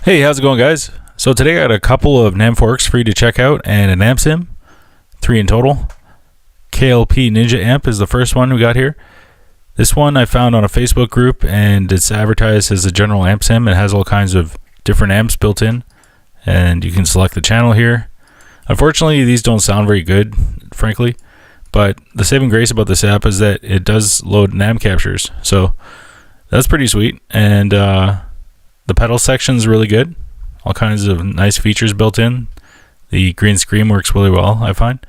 Hey, how's it going, guys? So today I got a couple of NAMM forks for you to check out and an amp sim, 3 in total. KLP Ninja Amp is the first one we got here. This one I found on a Facebook group and it's advertised as a general amp sim. It has all kinds of different amps built in and you can select the channel here. Unfortunately, these don't sound very good, frankly, but the saving grace about this app is that it does load NAMM captures, so that's pretty sweet. And the pedal section is really good. All kinds of nice features built in. The green screen works really well, I find.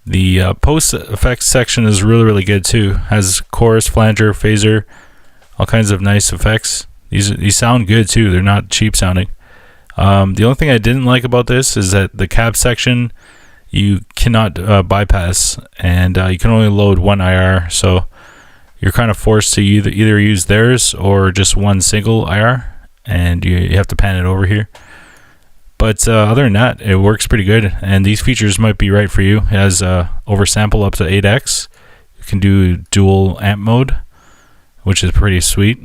The post effects section is really good too. Has chorus, flanger, phaser, all kinds of nice effects. These sound good too. They're not cheap sounding. The only thing I didn't like about this is that the cab section you cannot bypass, and you can only load one IR, so you're kind of forced to either use theirs or just one single IR, and you have to pan it over here. But other than that, it works pretty good, and these features might be right for you. It has oversample up to 8x. You can do dual amp mode, which is pretty sweet.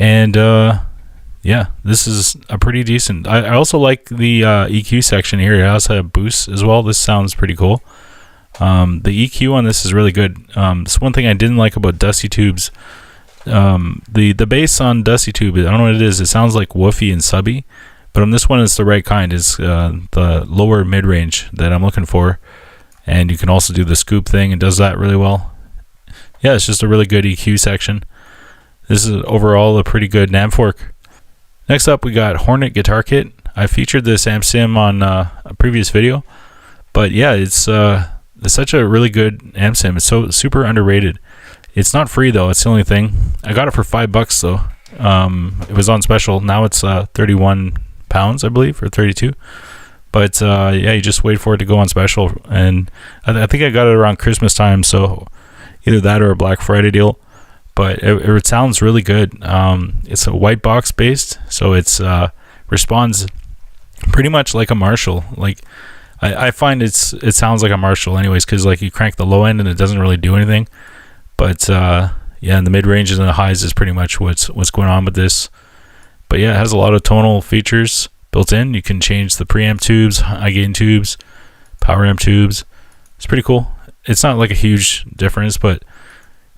And yeah, this is a pretty decent. I also like the EQ section here. It also has boosts as well. This sounds pretty cool. The EQ on this is really good. This one thing I didn't like about Dusty Tubes. The bass on Dusty Tube, I don't know what it is. It sounds like woofy and subby, but on this one it's the right kind. It's the lower mid-range that I'm looking for, and you can also do the scoop thing. It does that really well. Yeah, it's just a really good EQ section. This is overall a pretty good NAMM fork. Next up, we got Hornet Guitar Kit. I featured this amp sim on a previous video, but yeah, it's such a really good amp sim. It's so super underrated. It's not free though. It's the only thing. I got it for $5 though. It was on special. Now it's 31 pounds, I believe, or 32. But yeah, you just wait for it to go on special, and I think I got it around Christmas time, so either that or a Black Friday deal. But it sounds really good. It's a white box based, so it's responds pretty much like a Marshall. Like I find it sounds like a Marshall anyways, because like you crank the low end and it doesn't really do anything. But yeah, and the mid ranges and the highs is pretty much what's going on with this. But yeah, it has a lot of tonal features built in. You can change the preamp tubes, high gain tubes, power amp tubes. It's pretty cool. It's not like a huge difference, but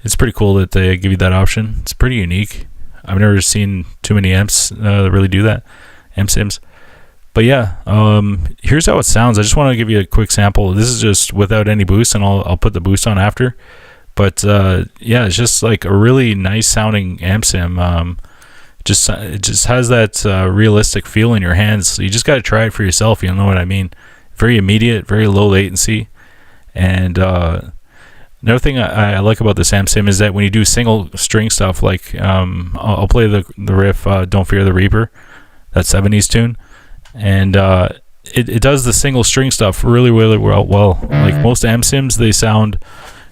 it's pretty cool that they give you that option. It's pretty unique. I've never seen too many amps that really do that, amp sims. But yeah, here's how it sounds. I just want to give you a quick sample. This is just without any boost, and I'll put the boost on after. But yeah, it's just like a really nice sounding amp sim. It just has that realistic feel in your hands. So you just got to try it for yourself. You'll know what I mean. Very immediate, very low latency, and another thing I like about this amp sim is that when you do single string stuff, like I'll play the riff "Don't Fear the Reaper," that 70s tune, and it does the single string stuff really well. Like most amp sims, they sound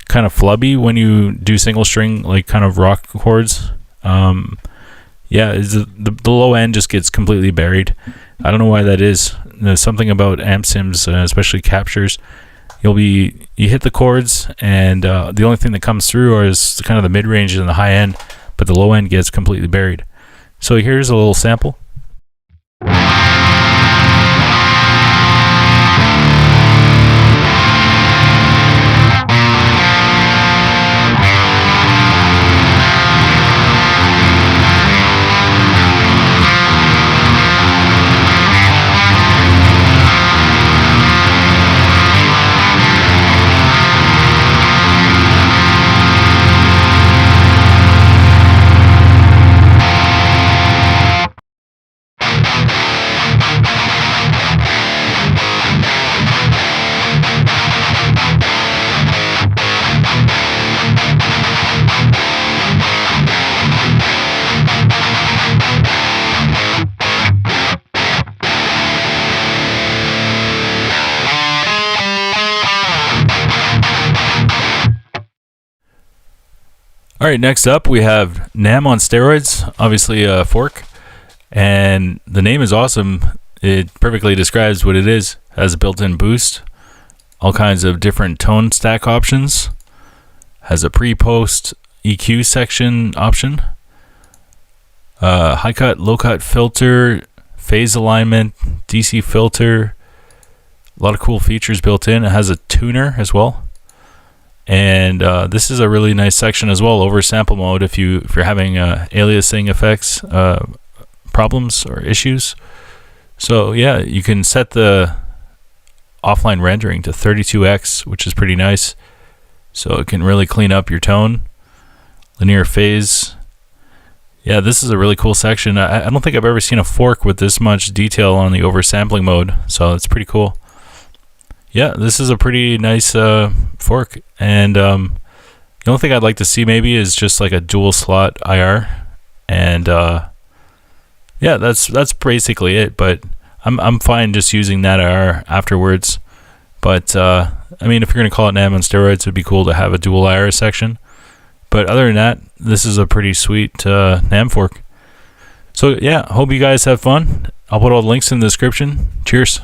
kind of flubby when you do single string, like kind of rock chords. Yeah, the low end just gets completely buried. I don't know why that is. There's something about amp sims, especially captures. You hit the chords, and the only thing that comes through is kind of the mid range and the high end, but the low end gets completely buried. So here's a little sample. All right, next up we have NAMM on steroids, obviously a fork, and the name is awesome. It perfectly describes what it is. It has a built-in boost, all kinds of different tone stack options, has a pre-post EQ section option, high cut, low cut filter, phase alignment, DC filter. A lot of cool features built in. It has a tuner as well. And this is a really nice section as well, over sample mode, if you're having aliasing effects problems or issues. So yeah, you can set the offline rendering to 32x, which is pretty nice. So it can really clean up your tone. Linear phase. Yeah, this is a really cool section. I don't think I've ever seen a fork with this much detail on the oversampling mode, so it's pretty cool. Yeah, this is a pretty nice fork, and the only thing I'd like to see maybe is just like a dual slot IR, and yeah, that's basically it. But I'm fine just using that IR afterwards. But I mean, if you're gonna call it NAMM on steroids, it'd be cool to have a dual IR section. But other than that, this is a pretty sweet NAMM fork. So yeah, hope you guys have fun. I'll put all the links in the description. Cheers.